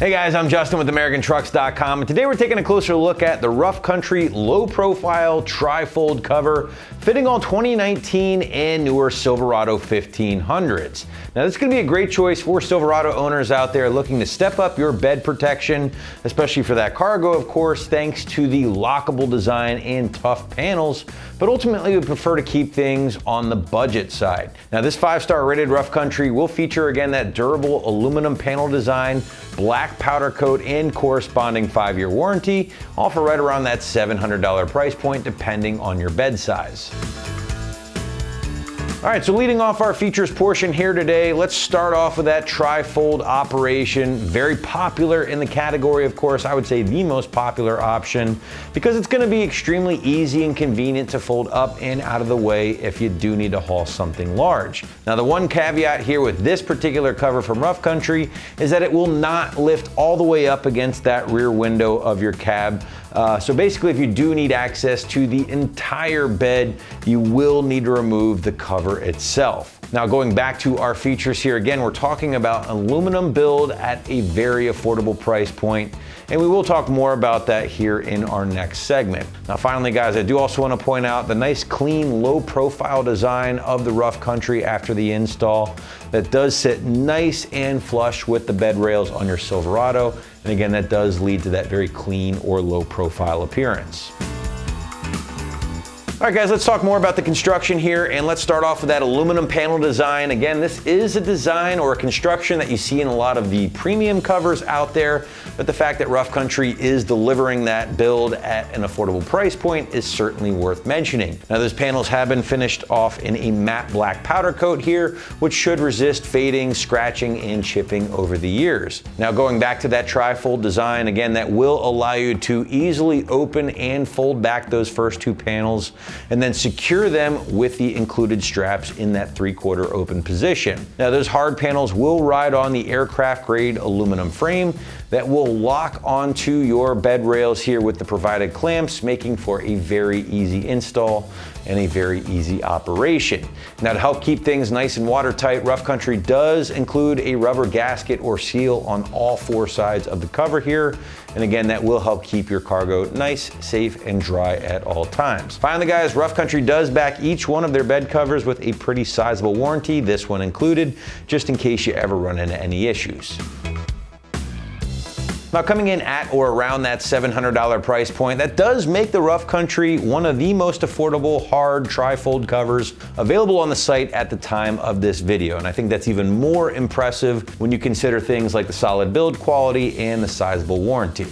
Hey guys, I'm Justin with AmericanTrucks.com, and today we're taking a closer look at the Rough Country low profile tri-fold cover fitting all 2019 and newer Silverado 1500s. Now this is going to be a great choice for Silverado owners out there looking to step up your bed protection, especially for that cargo, of course, thanks to the lockable design and tough panels, but ultimately we prefer to keep things on the budget side. Now this 5-star rated Rough Country will feature again that durable aluminum panel design, black powder coat, and corresponding 5-year warranty, all for right around that $700 price point depending on your bed size. All right, so leading off our features portion here today, let's start off with that tri-fold operation. Very popular in the category, of course. I would say the most popular option because it's going to be extremely easy and convenient to fold up and out of the way if you do need to haul something large. Now, the one caveat here with this particular cover from Rough Country is that it will not lift all the way up against that rear window of your cab. So basically, if you do need access to the entire bed, you will need to remove the cover itself. Now, going back to our features here, again, we're talking about aluminum build at a very affordable price point, and we will talk more about that here in our next segment. Now, finally, guys, I do also want to point out the nice, clean, low-profile design of the Rough Country after the install that does sit nice and flush with the bed rails on your Silverado. And again, that does lead to that very clean or low-profile appearance. All right, guys, let's talk more about the construction here, and let's start off with that aluminum panel design. Again, this is a design or a construction that you see in a lot of the premium covers out there, but the fact that Rough Country is delivering that build at an affordable price point is certainly worth mentioning. Now, those panels have been finished off in a matte black powder coat here, which should resist fading, scratching, and chipping over the years. Now, going back to that tri-fold design, again, that will allow you to easily open and fold back those first two panels and then secure them with the included straps in that 3/4 open position. Now, those hard panels will ride on the aircraft grade aluminum frame that will lock onto your bed rails here with the provided clamps, making for a very easy install and a very easy operation. Now, to help keep things nice and watertight, Rough Country does include a rubber gasket or seal on all 4 sides of the cover here. And again, that will help keep your cargo nice, safe, and dry at all times. Finally, guys, Rough Country does back each one of their bed covers with a pretty sizable warranty, this one included, just in case you ever run into any issues. Now, coming in at or around that $700 price point, that does make the Rough Country one of the most affordable hard tri-fold covers available on the site at the time of this video. And I think that's even more impressive when you consider things like the solid build quality and the sizable warranty.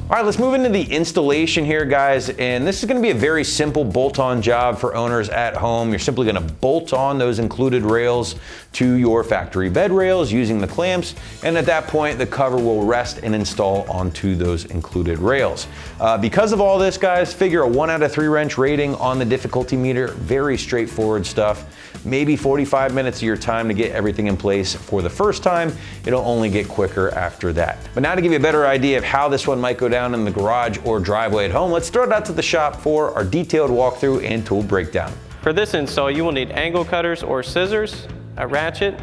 All right, let's move into the installation here, guys. And this is going to be a very simple bolt-on job for owners at home. You're simply going to bolt on those included rails to your factory bed rails using the clamps. And at that point, the cover will rest and install onto those included rails. Because of all this, guys, figure a 1 out of 3 wrench rating on the difficulty meter. Very straightforward stuff. Maybe 45 minutes of your time to get everything in place for the first time. It'll only get quicker after that. But now to give you a better idea of how this one might go down in the garage or driveway at home, let's throw it out to the shop for our detailed walkthrough and tool breakdown. For this install, you will need angle cutters or scissors, a ratchet,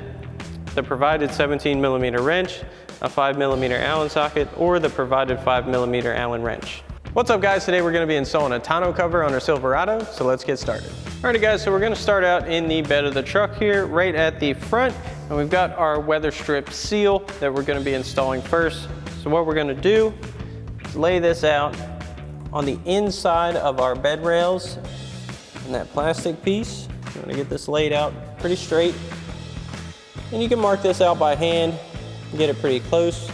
the provided 17mm wrench, a 5mm Allen socket, or the provided 5mm Allen wrench. What's up, guys? Today we're going to be installing a tonneau cover on our Silverado, so let's get started. Alrighty, guys, so we're going to start out in the bed of the truck here, right at the front, and we've got our weather strip seal that we're going to be installing first. So what we're going to do is lay this out on the inside of our bed rails and that plastic piece. I'm going to get this laid out pretty straight, and you can mark this out by hand and get it pretty close.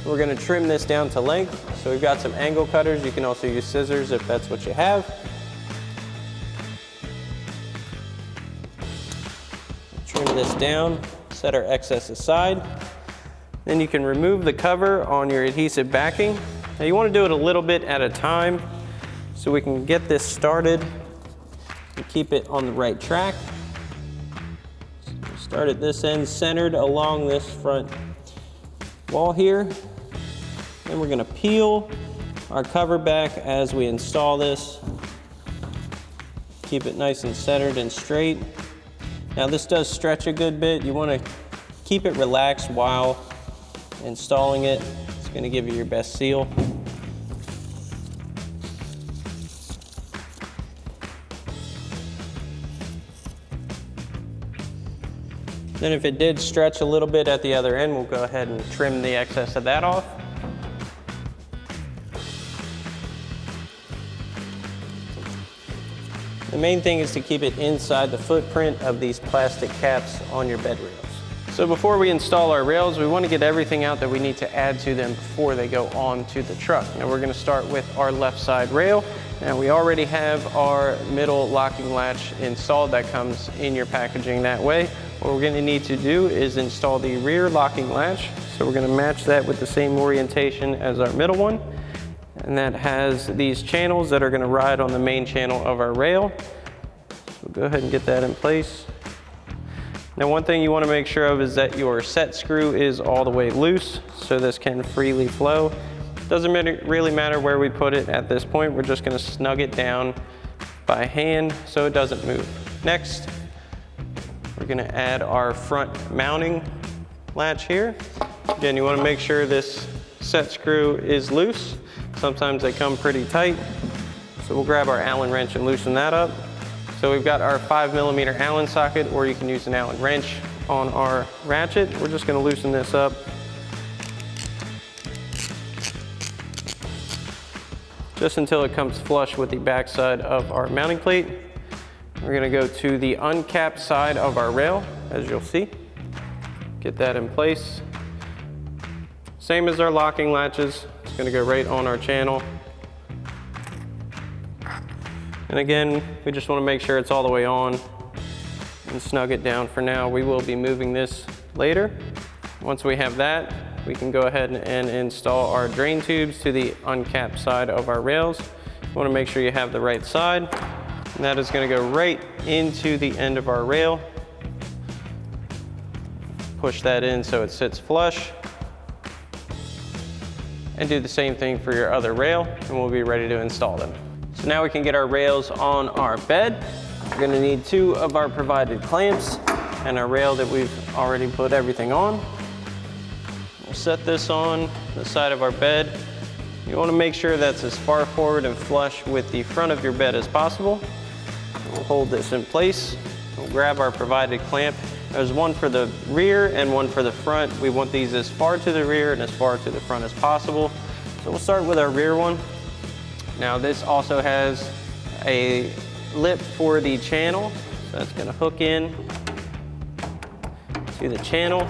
We're going to trim this down to length. So we've got some angle cutters. You can also use scissors if that's what you have. Trim this down, set our excess aside. Then you can remove the cover on your adhesive backing. Now you want to do it a little bit at a time so we can get this started and keep it on the right track. So start at this end, centered along this front wall here. Then we're going to peel our cover back as we install this. Keep it nice and centered and straight. Now this does stretch a good bit. You want to keep it relaxed while installing it. It's going to give you your best seal. Then if it did stretch a little bit at the other end, we'll go ahead and trim the excess of that off. The main thing is to keep it inside the footprint of these plastic caps on your bed rails. So before we install our rails, we want to get everything out that we need to add to them before they go onto the truck. Now we're going to start with our left side rail. Now we already have our middle locking latch installed. That comes in your packaging that way. What we're going to need to do is install the rear locking latch. So we're going to match that with the same orientation as our middle one. And that has these channels that are going to ride on the main channel of our rail. So go ahead and get that in place. Now one thing you want to make sure of is that your set screw is all the way loose so this can freely flow. Doesn't really matter where we put it at this point. We're just going to snug it down by hand so it doesn't move. Next, we're going to add our front mounting latch here. Again, you want to make sure this set screw is loose. Sometimes they come pretty tight. So we'll grab our Allen wrench and loosen that up. So we've got our 5mm Allen socket, or you can use an Allen wrench on our ratchet. We're just going to loosen this up. Just until it comes flush with the back side of our mounting plate. We're going to go to the uncapped side of our rail, as you'll see. Get that in place. Same as our locking latches. It's going to go right on our channel. And again, we just want to make sure it's all the way on and snug it down for now. We will be moving this later. Once we have that, we can go ahead and install our drain tubes to the uncapped side of our rails. You want to make sure you have the right side. And that is going to go right into the end of our rail. Push that in so it sits flush. And do the same thing for your other rail, and we'll be ready to install them. So now we can get our rails on our bed. We're going to need 2 of our provided clamps and a rail that we've already put everything on. We'll set this on the side of our bed. You want to make sure that's as far forward and flush with the front of your bed as possible. We'll hold this in place. We'll grab our provided clamp. There's one for the rear and one for the front. We want these as far to the rear and as far to the front as possible. So we'll start with our rear one. Now this also has a lip for the channel. So that's going to hook in to the channel.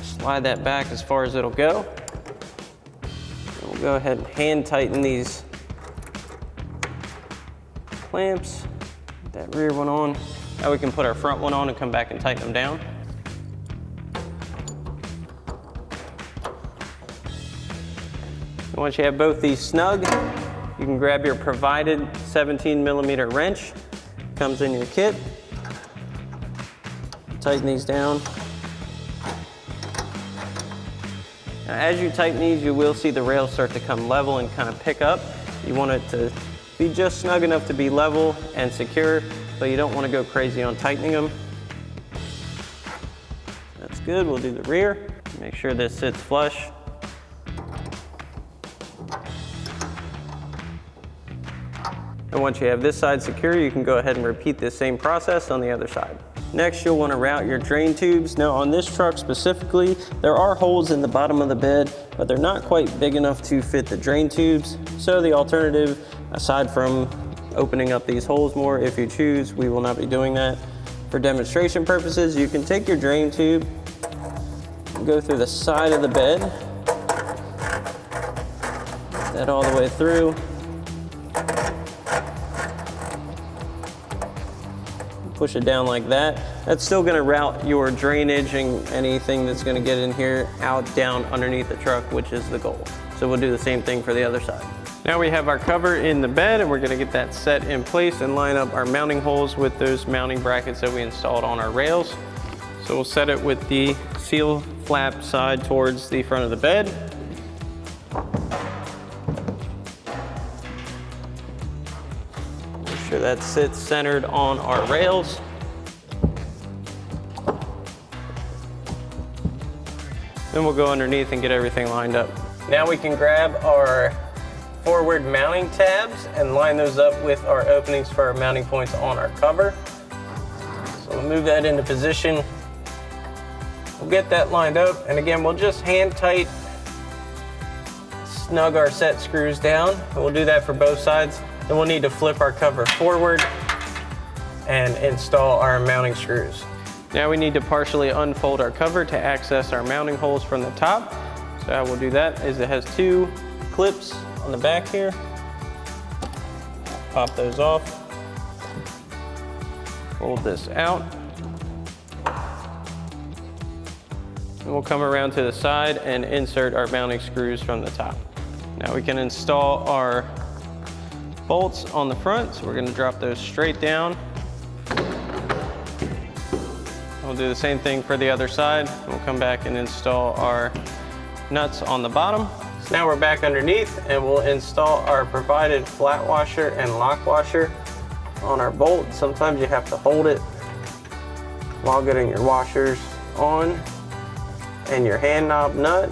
Slide that back as far as it'll go. And we'll go ahead and hand tighten these clamps. Get that rear one on. Now we can put our front one on and come back and tighten them down. And once you have both these snug, you can grab your provided 17mm wrench. Comes in your kit. Tighten these down. Now, as you tighten these, you will see the rails start to come level and kind of pick up. You want it to be just snug enough to be level and secure, but you don't want to go crazy on tightening them. That's good. We'll do the rear. Make sure this sits flush. And once you have this side secure, you can go ahead and repeat this same process on the other side. Next, you'll want to route your drain tubes. Now on this truck specifically, there are holes in the bottom of the bed, but they're not quite big enough to fit the drain tubes. So the alternative, aside from opening up these holes more if you choose, we will not be doing that. For demonstration purposes, you can take your drain tube, go through the side of the bed, that all the way through. Push it down like that. That's still gonna route your drainage and anything that's gonna get in here out, down, underneath the truck, which is the goal. So we'll do the same thing for the other side. Now we have our cover in the bed, and we're gonna get that set in place and line up our mounting holes with those mounting brackets that we installed on our rails. So we'll set it with the seal flap side towards the front of the bed. Make sure that sits centered on our rails. Then we'll go underneath and get everything lined up. Now we can grab our forward mounting tabs and line those up with our openings for our mounting points on our cover. So we'll move that into position. We'll get that lined up, and again, we'll just hand tight snug our set screws down. And we'll do that for both sides. Then we'll need to flip our cover forward and install our mounting screws. Now we need to partially unfold our cover to access our mounting holes from the top. So how we'll do that is it has two clips on the back here. Pop those off. Fold this out. And we'll come around to the side and insert our mounting screws from the top. Now we can install our bolts on the front. So we're going to drop those straight down. We'll do the same thing for the other side. We'll come back and install our nuts on the bottom. So now we're back underneath, and we'll install our provided flat washer and lock washer on our bolt. Sometimes you have to hold it while getting your washers on and your hand knob nut.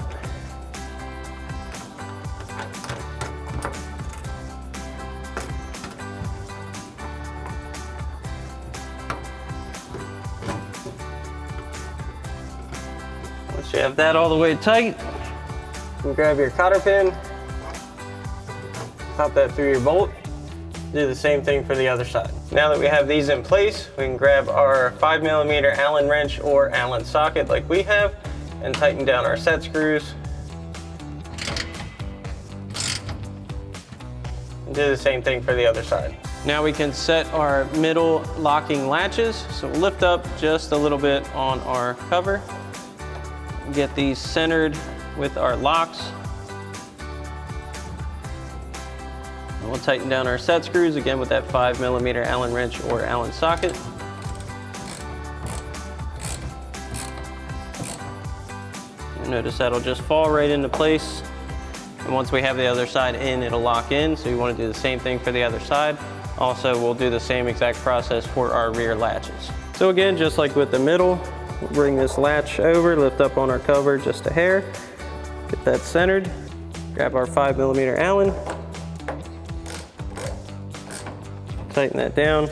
Once you have that all the way tight, you can grab your cotter pin, pop that through your bolt, do the same thing for the other side. Now that we have these in place, we can grab our 5mm Allen wrench or Allen socket like we have and tighten down our set screws. And do the same thing for the other side. Now we can set our middle locking latches. So we'll lift up just a little bit on our cover. Get these centered with our locks. And we'll tighten down our set screws again with that 5mm Allen wrench or Allen socket. And notice that'll just fall right into place. And once we have the other side in, it'll lock in. So you want to do the same thing for the other side. Also, we'll do the same exact process for our rear latches. So again, just like with the middle, we'll bring this latch over, lift up on our cover just a hair, get that centered, grab our 5mm Allen, tighten that down.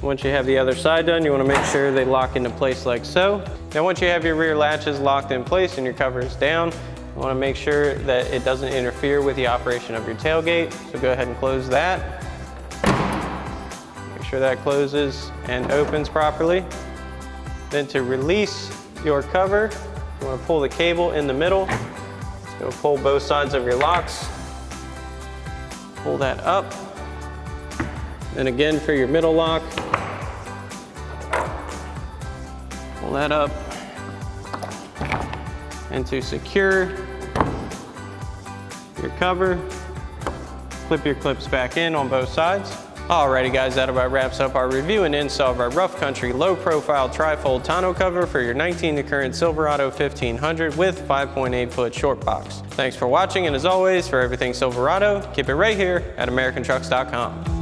Once you have the other side done, you want to make sure they lock into place like so. Now once you have your rear latches locked in place and your cover is down, you want to make sure that it doesn't interfere with the operation of your tailgate. So go ahead and close that. Make sure that closes and opens properly. Then to release your cover, you want to pull the cable in the middle. So pull both sides of your locks. Pull that up. And again for your middle lock, pull that up. And to secure your cover, clip your clips back in on both sides. Alrighty guys, that about wraps up our review and install of our Rough Country low profile tri-fold tonneau cover for your 19 current Silverado 1500 with 5.8 foot short box. Thanks for watching, and as always, for everything Silverado, keep it right here at AmericanTrucks.com.